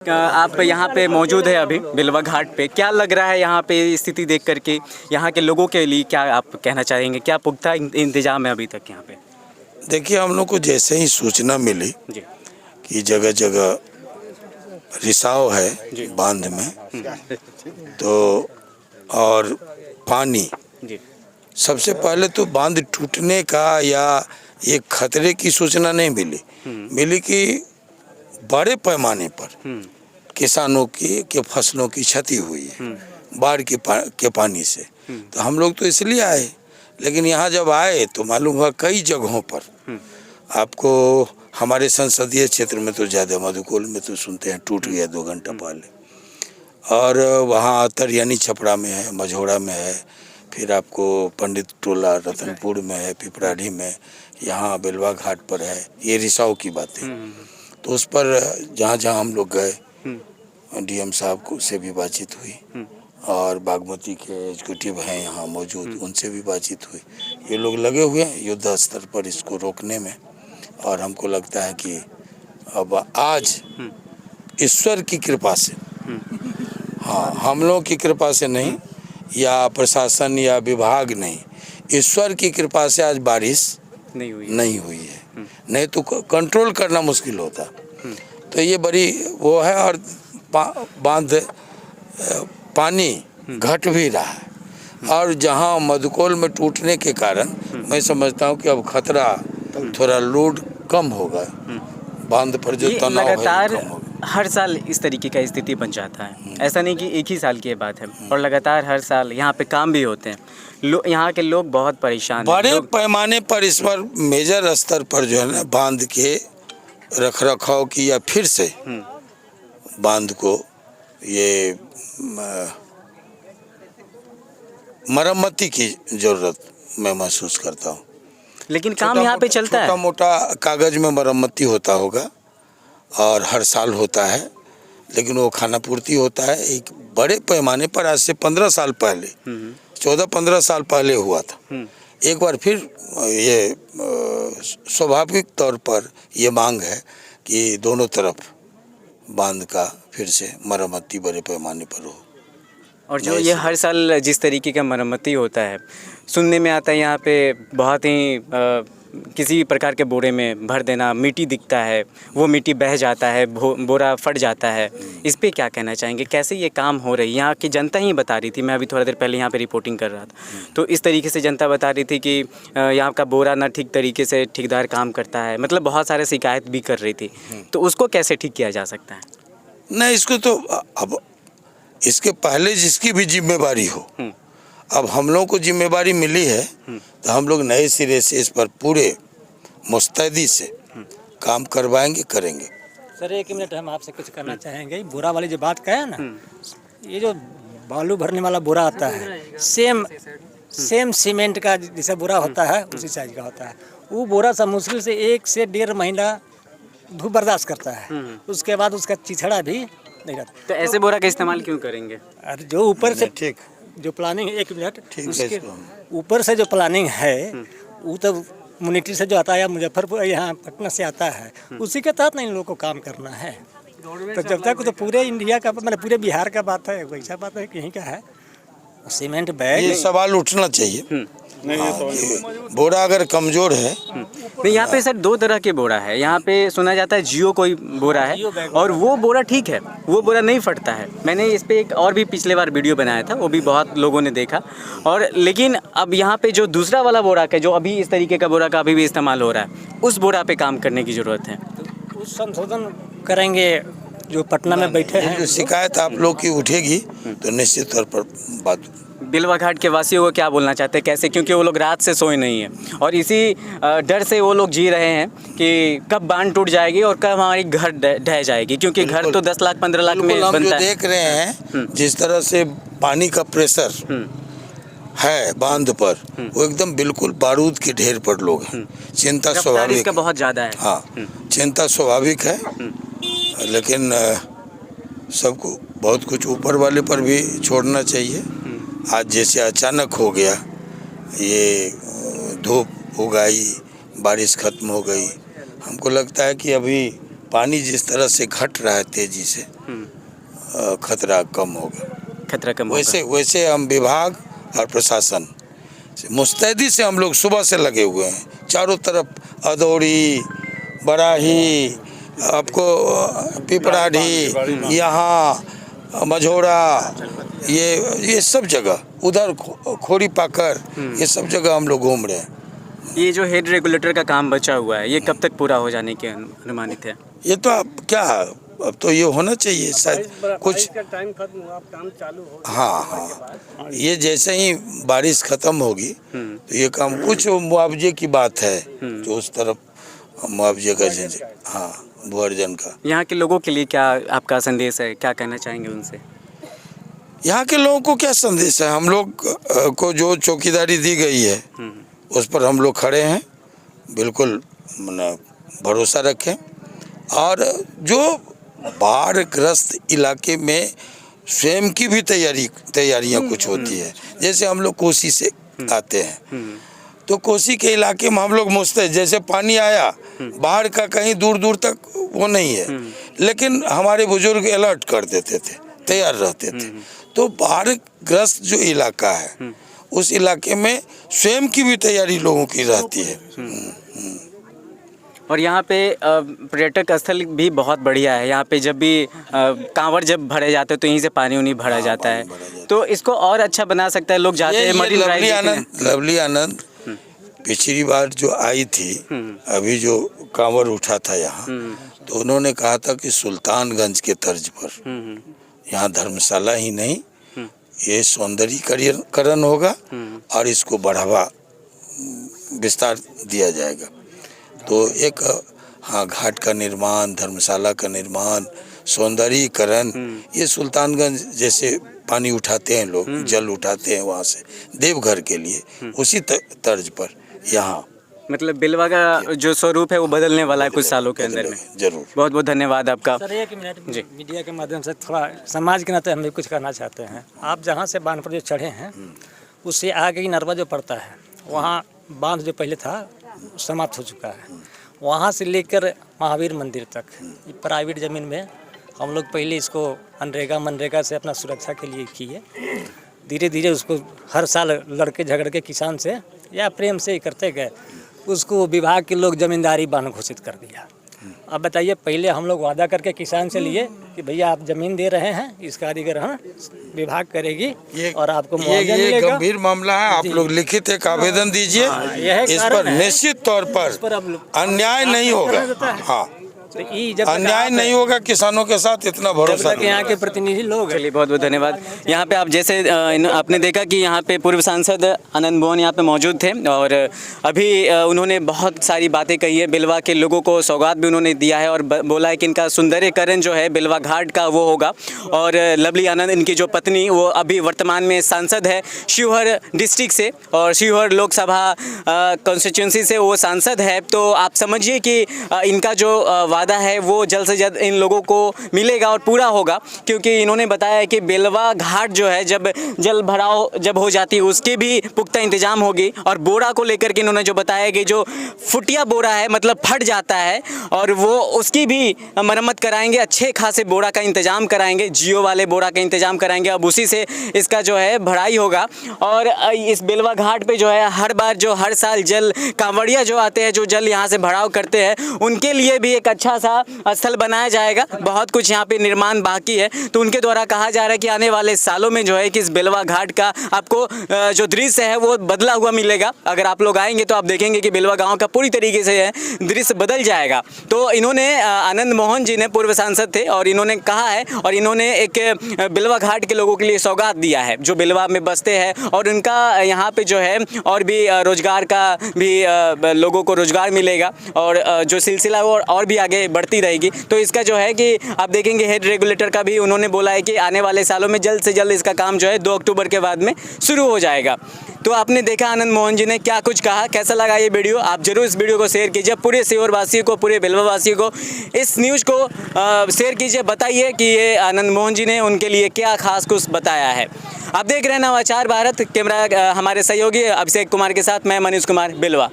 आप यहाँ पे मौजूद है अभी बिलवा घाट पे, क्या लग रहा है यहाँ पे स्थिति देख करके? यहाँ के लोगों के लिए क्या आप कहना चाहेंगे? क्या पुख्ता इंतजाम है अभी तक यहाँ पे? देखिए, हम लोग को जैसे ही सूचना मिली जी कि जगह जगह रिसाव जी है बांध में, तो और पानी, जी सबसे पहले तो बांध टूटने का या एक खतरे की सूचना नहीं मिली कि बड़े पैमाने पर किसानों के फसलों की क्षति हुई है बाढ़ के पानी से। तो हम लोग तो इसलिए आए, लेकिन यहाँ जब आए तो मालूम हुआ कई जगहों पर आपको, हमारे संसदीय क्षेत्र में तो ज़्यादा, मधुकोल में तो सुनते हैं टूट गया 2 घंटा पहले, और वहाँ तरियानी छपड़ा में है, मझौड़ा में है, फिर आपको पंडित टोला रतनपुर में है, पिपराढ़ी में, यहाँ बेलवा घाट पर है। ये रिसाव की बातें। तो उस पर जहाँ जहाँ हम लोग गए, डीएम साहब को से भी बातचीत हुई और बागमती के एग्जीक्यूटिव हैं यहाँ मौजूद, उनसे भी बातचीत हुई। ये लोग लगे हुए हैं युद्ध स्तर पर इसको रोकने में, और हमको लगता है कि अब आज ईश्वर की कृपा से, हाँ, हम लोगों की कृपा से नहीं या प्रशासन या विभाग नहीं, ईश्वर की कृपा से आज बारिश नहीं हुई है। नहीं तो कंट्रोल करना मुश्किल होता। तो ये बड़ी वो है, और बांध पानी घट भी रहा है, और जहां मधुकोल में टूटने के कारण मैं समझता हूं कि अब खतरा, थोड़ा लोड कम होगा, बांध पर जो तनाव है लगातार कम होगा। हर साल इस तरीके का स्थिति बन जाता है। ऐसा नहीं कि एक ही साल की बात है, और लगातार हर साल यहाँ पे काम भी होते हैं। यहाँ के लोग बहुत परेशान हैं। बड़े पैमाने पर इस पर मेजर स्तर पर जो है ना, बांध के रखरखाव की या फिर से बांध को ये मरम्मती की जरूरत मैं महसूस करता हूँ। लेकिन काम यहाँ पे चलता है। छोटा मोटा कागज में मरम्मती होता होगा और हर साल होता है, लेकिन वो खाना पूर्ति होता है। एक बड़े पैमाने पर आज से 15 साल पहले, 14-15 साल पहले हुआ था। एक बार फिर ये स्वाभाविक तौर पर ये मांग है कि दोनों तरफ बांध का फिर से मरम्मती बड़े पैमाने पर हो। और जो ये हर साल जिस तरीके का मरम्मती होता है, सुनने में आता है यहाँ पे बहुत ही किसी प्रकार के बोरे में भर देना, मिट्टी दिखता है, वो मिट्टी बह जाता है, बोरा फट जाता है। इस पे क्या कहना चाहेंगे? कैसे ये काम हो रही है? यहाँ की जनता ही बता रही थी, मैं अभी थोड़ा देर पहले यहाँ पे रिपोर्टिंग कर रहा था, तो इस तरीके से जनता बता रही थी कि यहाँ का बोरा ना ठीक तरीके से ठेकेदार काम करता है, मतलब बहुत सारे शिकायत भी कर रही थी। तो उसको कैसे ठीक किया जा सकता है? नहीं, इसको तो अब इसके पहले जिसकी भी जिम्मेवारी हो, अब हम लोगों को जिम्मेवारी मिली है, तो हम लोग नए सिरे से इस पर पूरे मुस्तैदी से काम करवाएंगे, करेंगे। सर 1 मिनट हम आपसे कुछ करना चाहेंगे। बोरा वाली जो बात कहे ना, ये जो बालू भरने वाला बोरा आता है, सेम सीमेंट का जैसा बोरा होता है उसी साइज का होता है। वो बोरा सब मुश्किल से 1 से 1.5 महीना धूप बर्दाश्त करता है, उसके बाद उसका चिथड़ा भी नहीं रहता। तो ऐसे बोरा का इस्तेमाल क्यों करेंगे? और जो ऊपर से ठीक जो प्लानिंग, 1 मिनट, उसके ऊपर से जो प्लानिंग है वो तो म्यूनिटी से जो आता है, मुजफ्फरपुर यहाँ पटना से आता है, उसी के तहत नहीं इन लोगों को काम करना है। तो जब तक तो पूरे इंडिया का, मतलब पूरे बिहार का बात है, वैसा बात है कहीं का है सीमेंट बैग। ये सवाल उठना चाहिए। बोरा अगर कमजोर है, नहीं, यहाँ पे सर 2 तरह के बोरा है। यहाँ पे सुना जाता है जियो कोई बोरा है, और वो बोरा ठीक है, वो बोरा नहीं फटता है। मैंने इस पे एक और भी पिछले बार वीडियो बनाया था, वो भी बहुत लोगों ने देखा। और लेकिन अब यहाँ पे जो दूसरा वाला बोरा है, जो अभी इस तरीके का बोरा का अभी भी इस्तेमाल हो रहा है, उस बोरा पे काम करने की ज़रूरत है। उस संशोधन करेंगे जो पटना में बैठे हैं। जो शिकायत आप लोग की उठेगी तो निश्चित तौर पर बात। बिलवा घाट के वासियों को क्या बोलना चाहते हैं, कैसे? क्योंकि वो लोग रात से सोए नहीं हैं, और इसी डर से वो लोग जी रहे हैं कि कब बांध टूट जाएगी और कब हमारी घर ढह जाएगी, क्योंकि घर तो 10 लाख 15 लाख में हम बनता जो देख रहे हैं, जिस तरह से पानी का प्रेशर है बांध पर, वो एकदम बिल्कुल बारूद के ढेर पर लोग हैं। चिंता स्वाभाविक है, बहुत ज़्यादा है। हाँ, चिंता स्वाभाविक है, लेकिन सबको बहुत कुछ ऊपर वाले पर भी छोड़ना चाहिए। आज जैसे अचानक हो गया, ये धूप उगाई, बारिश खत्म हो गई, हमको लगता है कि अभी पानी जिस तरह से घट रहा है तेजी से, खतरा कम होगा। खतरा कम होगा। वैसे हम विभाग और प्रशासन मुस्तैदी से हम लोग सुबह से लगे हुए हैं। चारों तरफ अदौड़ी, बराही, आपको पिपराढ़ी, यहाँ मझोड़ा, ये सब जगह, उधर खोरी पाकर, ये सब जगह हम लोग घूम रहे हैं। ये जो हेड रेगुलेटर का काम बचा हुआ है, ये कब तक पूरा हो जाने के अनुमानित है? ये तो अब क्या, अब तो ये होना चाहिए शायद कुछ टाइम खत्म हुआ, काम चालू हो। हाँ, ये जैसे ही बारिश खत्म होगी तो ये काम, कुछ मुआवजे की बात है जो उस तरफ मुआवजे का हाँ, भुअर्जन का। यहाँ के लोगों के लिए क्या आपका संदेश है, क्या कहना चाहेंगे उनसे? यहाँ के लोगों को क्या संदेश है, हम लोग को जो चौकीदारी दी गई है उस पर हम लोग खड़े हैं, बिल्कुल भरोसा रखें। और जो बाढ़ग्रस्त इलाके में स्वयं की भी तैयारियां कुछ होती है। जैसे हम लोग कोसी से आते हैं तो कोसी के इलाके में हम लोग मुस्तैद, जैसे पानी आया बाढ़ का कहीं दूर दूर तक वो नहीं है, लेकिन हमारे बुजुर्ग अलर्ट कर देते थे, तैयार रहते थे। तो बाढ़ग्रस्त जो इलाका है उस इलाके में स्वयं की भी तैयारी लोगों की रहती है। और यहाँ पे पर्यटक स्थल भी बहुत बढ़िया है। यहाँ पे जब भी कांवड़ जब भरे जाते हैं तो यहीं से पानी उन्हीं भरा जाता है, तो इसको और अच्छा बना सकता है। लोग जाते हैं मरीन ड्राइव। लवली आनंद पिछली बार जो आई थी, अभी जो कांवड़ उठा था यहाँ, तो उन्होंने कहा था कि सुल्तानगंज के तर्ज पर यहाँ धर्मशाला ही नहीं, ये सौंदर्यीकरण होगा और इसको बढ़ावा विस्तार दिया जाएगा। तो एक हाँ, घाट का निर्माण, धर्मशाला का निर्माण, सौंदर्यीकरण, ये सुल्तानगंज जैसे पानी उठाते हैं लोग, जल उठाते हैं वहाँ से देवघर के लिए, उसी तर्ज पर यहाँ मतलब बिलवा का जो स्वरूप है वो बदलने वाला है कुछ सालों के अंदर में। जरूर। बहुत बहुत धन्यवाद आपका। सर, एक मिनट मीडिया के माध्यम से थोड़ा समाज के नाते हम भी कुछ करना चाहते हैं। आप जहाँ से बांध पर जो चढ़े हैं उससे आगे ही नरवा जो पड़ता है, वहाँ बांध जो पहले था समाप्त हो चुका है। वहाँ से लेकर महावीर मंदिर तक ये प्राइवेट ज़मीन में हम लोग पहले इसको मनरेगा से अपना सुरक्षा के लिए किए। धीरे धीरे उसको हर साल लड़के झगड़ के किसान से या प्रेम से ही करते गए, उसको विभाग के लोग जमींदारी बांध घोषित कर दिया। अब बताइए, पहले हम लोग वादा करके किसान से लिए कि भैया आप जमीन दे रहे हैं, इसका अधिग्रहण विभाग करेगी और आपको मुआवजा मिलेगा। ये गंभीर मामला है, आप लोग लिखित एक आवेदन दीजिए, इस पर निश्चित तौर पर अन्याय नहीं होगा। हाँ, तो जब अन्याय नहीं होगा किसानों के साथ, इतना भरोसा यहाँ के प्रतिनिधि लोग। चलिए, बहुत बहुत धन्यवाद। यहाँ पे आप जैसे आपने देखा कि यहाँ पे पूर्व सांसद आनंद मोहन यहाँ पे मौजूद थे और अभी उन्होंने बहुत सारी बातें कही है। बिलवा के लोगों को सौगात भी उन्होंने दिया है और बोला है कि इनका सुंदरीकरण जो है बिलवा घाट का वो होगा। और लवली आनंद, इनकी जो पत्नी, वो अभी वर्तमान में सांसद है शिवहर डिस्ट्रिक्ट से और शिवहर लोकसभा कॉन्स्टिट्यूंसी से वो सांसद है। तो आप समझिए कि इनका जो वादा है वो जल्द से जल्द इन लोगों को मिलेगा और पूरा होगा, क्योंकि इन्होंने बताया है कि बेलवा घाट जो है जब जल भराव जब हो जाती है उसके भी पुख्ता इंतजाम होगी। और बोरा को लेकर के इन्होंने जो बताया कि जो फुटिया बोरा है, मतलब फट जाता है, और वो उसकी भी मरम्मत कराएंगे, अच्छे खासे बोरा का इंतजाम कराएंगे, जियो वाले बोरा का इंतजाम कराएंगे। अब उसी से इसका जो है भराई होगा। और इस बेलवा घाट पे जो है हर बार जो हर साल जल कांवड़िया जो आते हैं, जो जल यहाँ से भराव करते हैं, उनके लिए भी एक अच्छा सा स्थल बनाया जाएगा। बहुत कुछ यहाँ पे निर्माण बाकी है, तो उनके द्वारा कहा जा रहा है कि आने वाले सालों में जो है कि इस बेलवा घाट का आपको जो दृश्य है वो बदला हुआ मिलेगा। अगर आप लोग आएंगे तो आप देखेंगे कि बेलवा गांव का पूरी तरीके से दृश्य बदल जाएगा। तो इन्होंने आनंद मोहन जी ने पूर्व सांसद थे और इन्होंने कहा है और इन्होंने एक बेलवा घाट के लोगों के लिए सौगात दिया है जो बेलवा में बसते हैं, और उनका यहाँ पे जो है और भी रोजगार का भी लोगों को रोजगार मिलेगा और जो सिलसिला वो और भी आगे बढ़ती रहेगी। तो इसका जो है कि आप देखेंगे हेड रेगुलेटर का भी उन्होंने बोला है कि आने वाले सालों में जल्द से जल्द इसका काम जो है 2 अक्टूबर के बाद में शुरू हो जाएगा। तो आपने देखा आनंद मोहन जी ने क्या कुछ कहा। कैसा लगा ये वीडियो? आप जरूर इस वीडियो को शेयर कीजिए, पूरे शिवहर वासियों को, पूरे बेलवा वासियों को इस न्यूज़ को शेयर कीजिए। बताइए कि ये आनंद मोहन जी ने उनके लिए क्या खास कुछ बताया है। आप देख रहे हैं नवाचार भारत। कैमरा हमारे सहयोगी अभिषेक कुमार के साथ मैं मनीष कुमार, बेलवा।